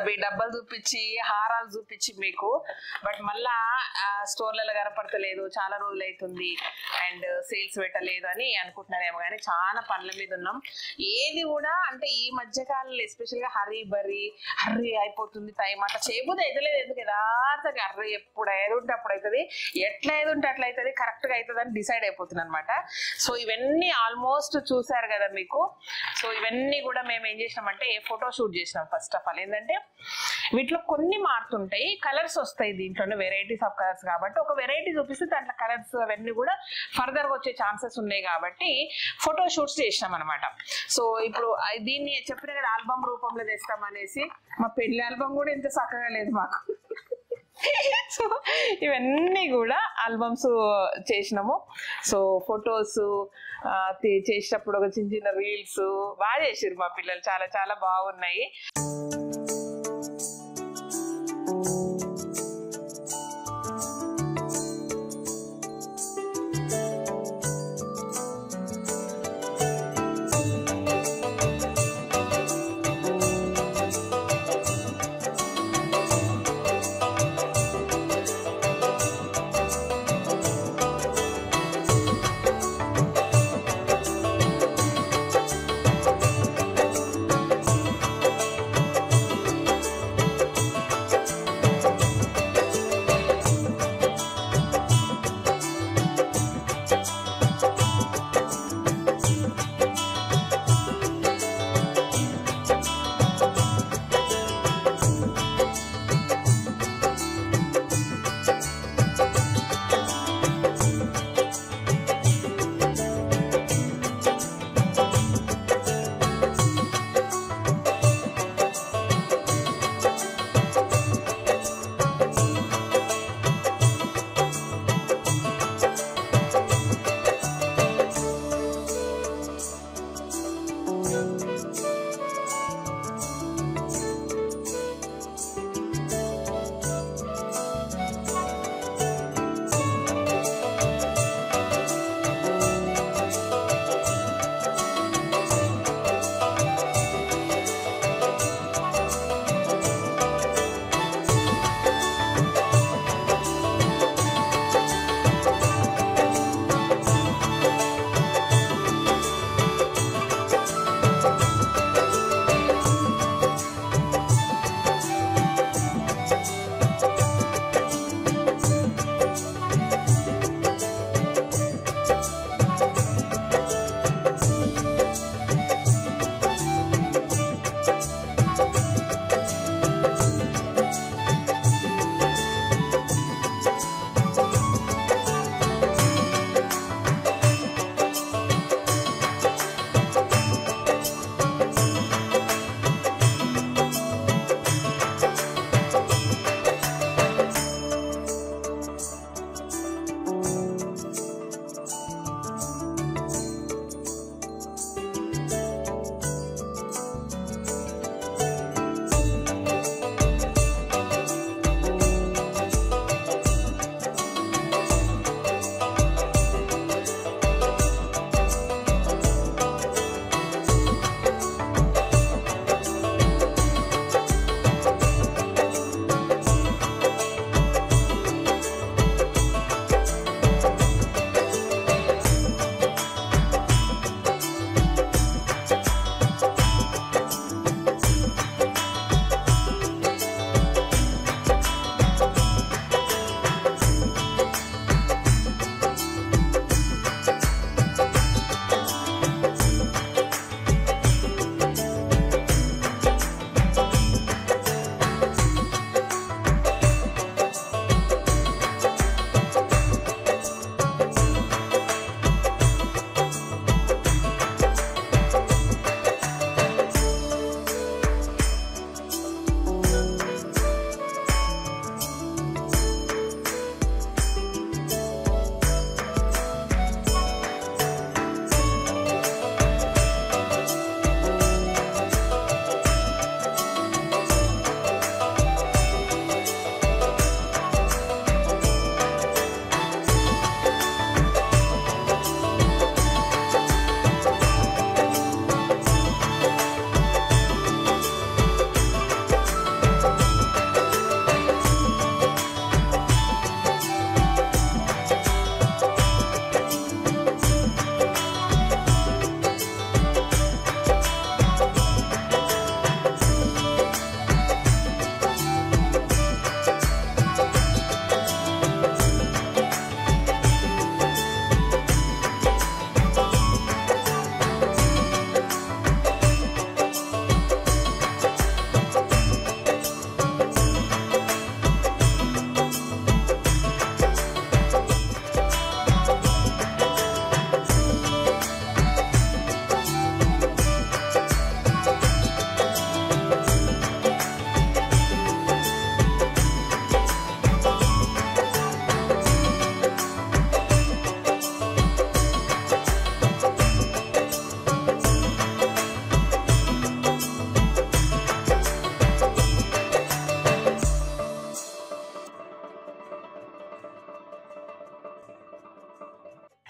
అవి డబ్బలు చూపించి హారాలు చూపించి మీకు, బట్ మళ్ళా స్టోర్లలో కనపడతలేదు, చాలా రోజులు అవుతుంది అండ్ సేల్స్ పెట్టలేదు అని అనుకుంటున్నారేమో, కానీ చాలా పనుల మీద ఉన్నాం. ఏది కూడా అంటే ఈ మధ్యకాలంలో ఎస్పెషల్గా హర్రీ అయిపోతుంది టైం, అట్లా చేయబోతే అవుతలేదు. ఎందుకు యథార్థంగా హర్రీ ఎప్పుడు ఏది ఉంటే అప్పుడు అవుతుంది, ఎట్లా ఏది ఉంటే అట్లా అవుతుంది, కరెక్ట్గా అవుతుంది అని డిసైడ్ అయిపోతుంది అనమాట. సో ఇవన్నీ ఆల్మోస్ట్ చూసారు కదా మీకు. సో ఇవన్నీ కూడా మేము ఏం చేసినామంటే ఫోటో షూట్ చేసినాం. ఫస్ట్ ఆఫ్ ఆల్ ఏంటంటే వీటిలో కొన్ని మారుతుంటాయి, కలర్స్ వస్తాయి దీంట్లోనే, వెరైటీస్ ఆఫ్ కలర్స్ కాబట్టి ఒక వెరైటీ చూపిస్తే దాంట్లో కలర్స్ అవన్నీ కూడా ఫర్దర్గా వచ్చే ఛాన్సెస్ ఉన్నాయి కాబట్టి ఫోటో షూట్స్ చేసినాం అనమాట. సో ఇప్పుడు దీన్ని చెప్పిన కదా ఆల్బమ్ రూపంలో చేస్తామనేసి, మా పెళ్లి ఆల్బమ్ కూడా ఇంత చక్కగా లేదు మాకు. సో ఇవన్నీ కూడా ఆల్బమ్స్ చేసినాము. సో ఫొటోస్ చేసేటప్పుడు ఒక చిన్న చిన్న రీల్స్ బాగా చేసారు మా పిల్లలు, చాలా చాలా బాగున్నాయి.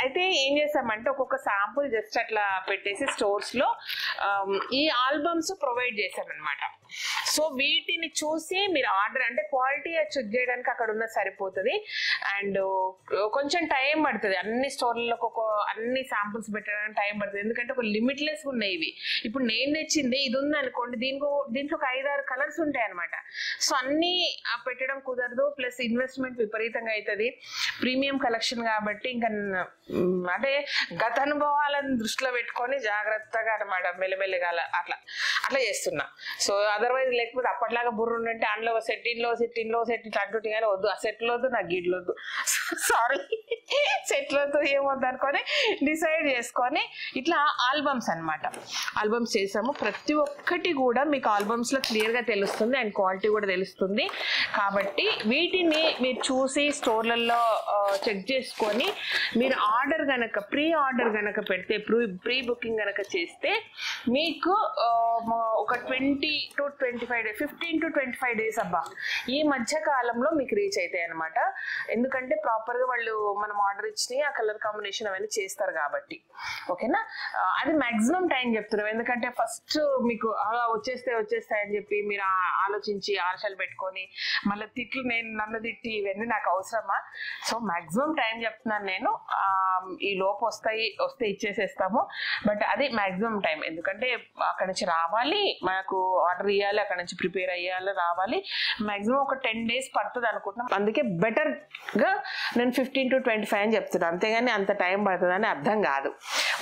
అయితే ఏం చేసామంటే ఒక్కొక్క శాంపుల్ జస్ట్ అట్లా పెట్టేసి స్టోర్స్ లో ఈ ఆల్బమ్స్ ప్రొవైడ్ చేసామన్నమాట. సో వీటిని చూసి మీరు ఆర్డర్ అంటే క్వాలిటీ చెక్ చేయడానికి అక్కడ ఉన్న సరిపోతుంది. అండ్ కొంచెం టైం పడుతుంది, అన్ని స్టోర్లలో అన్ని శాంపుల్స్ పెట్టడానికి టైం పడుతుంది. ఎందుకంటే ఒక లిమిట్లెస్ ఉన్నాయి ఇవి. ఇప్పుడు నేను తెచ్చింది ఇది ఉంది అనుకోండి, దీంట్లో ఒక 5-6 కలర్స్ ఉంటాయి అనమాట. సో అన్ని పెట్టడం కుదరదు, ప్లస్ ఇన్వెస్ట్మెంట్ విపరీతంగా అవుతుంది. ప్రీమియం కలెక్షన్ కాబట్టి ఇంకా అంటే గత అనుభవాలను దృష్టిలో పెట్టుకొని జాగ్రత్తగా అనమాట మెల్లమెల్లగా అట్లా చేస్తున్నా. సో అదర్వైజ్ లేకపోతే అప్పట్లాగా బుర్ర ఉంటే అందులో సెట్ ఇన్లో ఇట్లా అంటుంటే కానీ వద్దు, ఆ సెట్లు వద్దు, నాకు గిడ్లు వద్దు, సారీ సెట్లు వద్దు, ఏమొద్దు అనుకొని డిసైడ్ చేసుకొని ఇట్లా ఆల్బమ్స్ అనమాట. ఆల్బమ్స్ చేసాము. ప్రతి ఒక్కటి కూడా మీకు ఆల్బమ్స్ లో క్లియర్ గా తెలుస్తుంది అండ్ క్వాలిటీ కూడా తెలుస్తుంది. కాబట్టి వీటిని మీరు చూసి స్టోర్లలో చెక్ చేసుకొని మీరు ఆర్డర్ గనక ప్రీ ఆర్డర్ గనక పెడితే ప్రీ బుకింగ్ గనక చేస్తే మీకు ఒక 20 to 25 days 15 to 25 days అబ్బా ఈ మధ్య కాలంలో మీకు రీచ్ అవుతాయి అనమాట. ఎందుకంటే ప్రాపర్ గా వాళ్ళు మనం ఆర్డర్ ఇచ్చి ఆ కలర్ కాంబినేషన్ అవన్నీ చేస్తారు కాబట్టి. ఓకేనా, అది మాక్సిమం టైం చెప్తున్నాం. ఎందుకంటే ఫస్ట్ మీకు అలా వచ్చేస్తాయి అని చెప్పి మీరు ఆలోచించి ఆశలు పెట్టుకొని మళ్ళీ తిట్లు నన్ను తిట్టి ఇవన్నీ నాకు అవసరమా? సో మాక్సిమం టైం చెప్తున్నాను నేను. ఈ లోపు వస్తే ఇచ్చేసేస్తాము. బట్ అది మాక్సిమం టైం, ఎందుకంటే అక్కడ నుంచి రావాలి, మనకు ఆర్డర్ ఇవ్వాలి, అక్కడ నుంచి ప్రిపేర్ అయ్యాలి, రావాలి. మాక్సిమం ఒక 10 days పడుతుంది అనుకుంటున్నాం. అందుకే బెటర్ గా నేను 15 to 25 అని చెప్తున్నాను, అంతేగాని అంత టైం పడుతుంది అని అర్థం కాదు.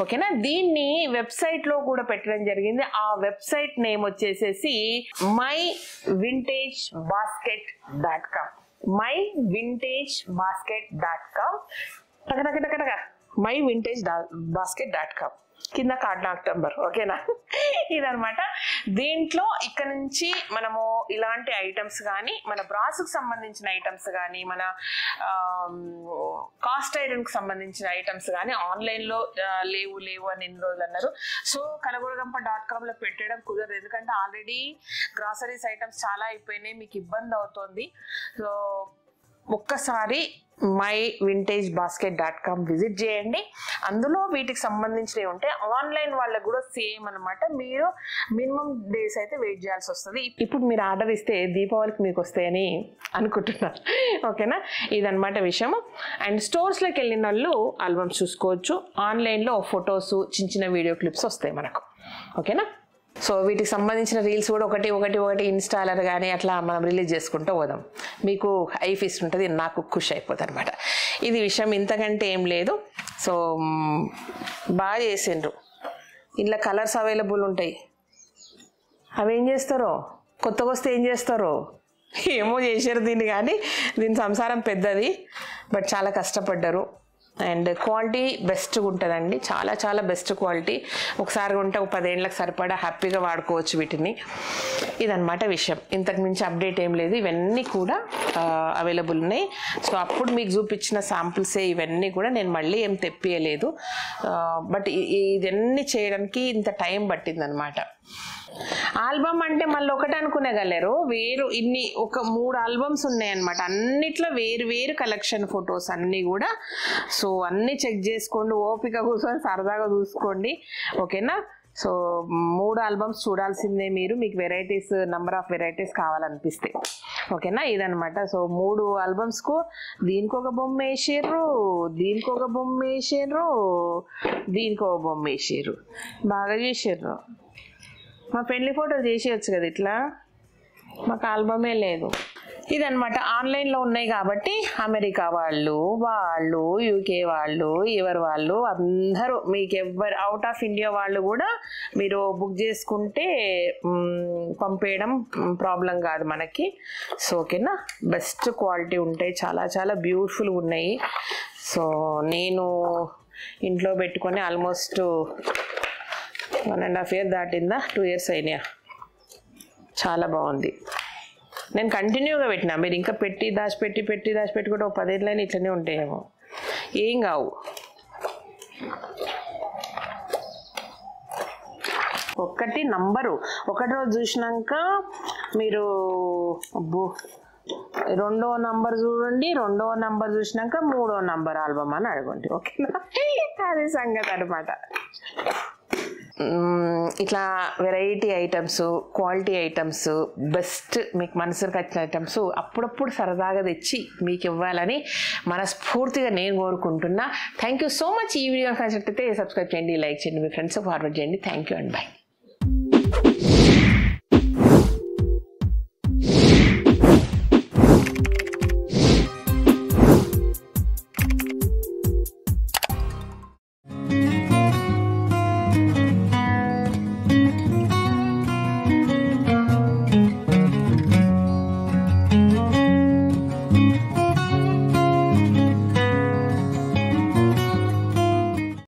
ఓకేనా, దీన్ని వెబ్సైట్ లో కూడా పెట్టడం జరిగింది. ఆ వెబ్సైట్ నేమ్ వచ్చేసేసి myvintagebasket.com. myvintagebasket.com myvintagebasket.com కింద కార్డ్ నంబర్. ఓకేనా, ఇదనమాట. దీంట్లో ఇక్కడ నుంచి మనము ఇలాంటి ఐటమ్స్ కానీ, మన బ్రాస్కి సంబంధించిన ఐటమ్స్ కానీ, మన కాస్ట్ ఐరన్కి సంబంధించిన ఐటమ్స్ కానీ ఆన్లైన్లో లేవు అని ఎన్ని రోజులు అన్నారు. సో కలగూరగంప.com లో పెట్టడం కుదరదు, ఎందుకంటే ఆల్రెడీ గ్రాసరీస్ ఐటమ్స్ చాలా అయిపోయినాయి, మీకు ఇబ్బంది అవుతుంది. సో ఒక్కసారి myvintagebasket.com విజిట్ చేయండి. అందులో వీటికి సంబంధించినవి ఉంటాయి. ఆన్లైన్ వాళ్ళకి కూడా సేమ్ అనమాట. మీరు మినిమం డేస్ అయితే వెయిట్ చేయాల్సి వస్తుంది. ఇప్పుడు మీరు ఆర్డర్ ఇస్తే దీపావళికి మీకు వస్తాయని అనుకుంటున్నారు. ఓకేనా, ఇదనమాట విషయం. అండ్ స్టోర్స్లోకి వెళ్ళిన వాళ్ళు ఆల్బమ్స్ చూసుకోవచ్చు. ఆన్లైన్లో ఫొటోస్, చిన్న వీడియో క్లిప్స్ వస్తాయి మనకు. ఓకేనా, సో వీటికి సంబంధించిన రీల్స్ కూడా ఒకటి ఇన్స్టాలర్ కానీ అట్లా మనం రిలీజ్ చేసుకుంటూ పోదాం. మీకు హై ఫీస్ట్ ఉంటుంది, నాకు ఖుషి అయిపోతుంది అనమాట. ఇది విషయం, ఇంతకంటే ఏం లేదు. సో బాగా చేసిండ్రు. ఇంట్లో కలర్స్ అవైలబుల్ ఉంటాయి. అవి ఏం చేస్తారో, కొత్తగా వస్తే ఏం చేస్తారో ఏమో చేశారు దీన్ని. కానీ దీని సంసారం పెద్దది, బట్ చాలా కష్టపడ్డారు. అండ్ క్వాలిటీ బెస్ట్గా ఉంటుందండి, చాలా బెస్ట్ క్వాలిటీ. ఒకసారి ఉంటే ఒక 10 ఏళ్ళకి సరిపడా హ్యాపీగా వాడుకోవచ్చు వీటిని. ఇదన్నమాట విషయం, ఇంతకు మించి అప్డేట్ ఏం లేదు. ఇవన్నీ కూడా అవైలబుల్ ఉన్నాయి. సో అప్పుడు మీకు చూపించిన శాంపుల్సే ఇవన్నీ కూడా, నేను మళ్ళీ ఏం తెప్పియలేదు. బట్ ఇవన్నీ చేయడానికి ఇంత టైం పట్టిందనమాట. ఆల్బమ్ అంటే మళ్ళీ ఒకటి అనుకునేగలరు, ఇన్ని ఒక 3 ఆల్బమ్స్ ఉన్నాయన్నమాట. అన్నిట్లో వేరు కలెక్షన్ ఫొటోస్ అన్నీ కూడా. సో అన్నీ చెక్ చేసుకోండి, ఓపిక కూర్చొని సరదాగా చూసుకోండి. ఓకేనా, సో 3 ఆల్బమ్స్ చూడాల్సిందే మీరు, మీకు వెరైటీస్, నెంబర్ ఆఫ్ వెరైటీస్ కావాలనిపిస్తే. ఓకేనా, ఇదనమాట. సో 3 ఆల్బమ్స్కు దీనికి ఒక బొమ్మ వేసారు, దీనికి ఒక బొమ్మ వేసారు, దీనికి ఒక బొమ్మ వేసారు. బాగా చేసారు. మా పెళ్లి ఫోటో చేసేయచ్చు కదా ఇట్లా, మాకు ఆల్బమే లేదు. ఇదనమాట ఆన్లైన్లో ఉన్నాయి కాబట్టి అమెరికా వాళ్ళు యూకే వాళ్ళు వాళ్ళు అందరూ మీకు ఎవరు అవుట్ ఆఫ్ ఇండియా వాళ్ళు కూడా మీరు బుక్ చేసుకుంటే పంపేయడం ప్రాబ్లం కాదు మనకి. సో ఓకేనా, బెస్ట్ క్వాలిటీ ఉంటాయి, చాలా చాలా బ్యూటిఫుల్గా ఉన్నాయి. సో నేను ఇంట్లో పెట్టుకొని ఆల్మోస్ట్ 1.5 years దాటిందా, 2 years అయినాయా. చాలా బాగుంది. నేను కంటిన్యూగా పెట్టినా, మీరు ఇంకా దాచిపెట్టి కూడా 10 ఏళ్ళైనా ఇట్లనే ఉంటాయేమో, ఏం కావు. ఒకటి నంబరు ఒకటి రోజు చూసినాక మీరు రెండో నంబర్ చూడండి, రెండో నంబర్ చూసినాక 3వ నంబర్ ఆల్బమ్ అని అడగండి. ఓకేనా, అది సంగతి అనమాట. ఇట్లా variety items, quality items, best మీకు మనసుకు వచ్చిన ఐటమ్స్ అప్పుడప్పుడు సరదాగా తెచ్చి మీకు ఇవ్వాలని మనస్ఫూర్తిగా నేను కోరుకుంటున్నా. Thank you so much. ఈ వీడియో నచ్చినట్లయితే సబ్స్క్రైబ్ చేయండి, లైక్ చేయండి, మీ ఫ్రెండ్స్ ఫార్వర్డ్ చేయండి. Thank you and by.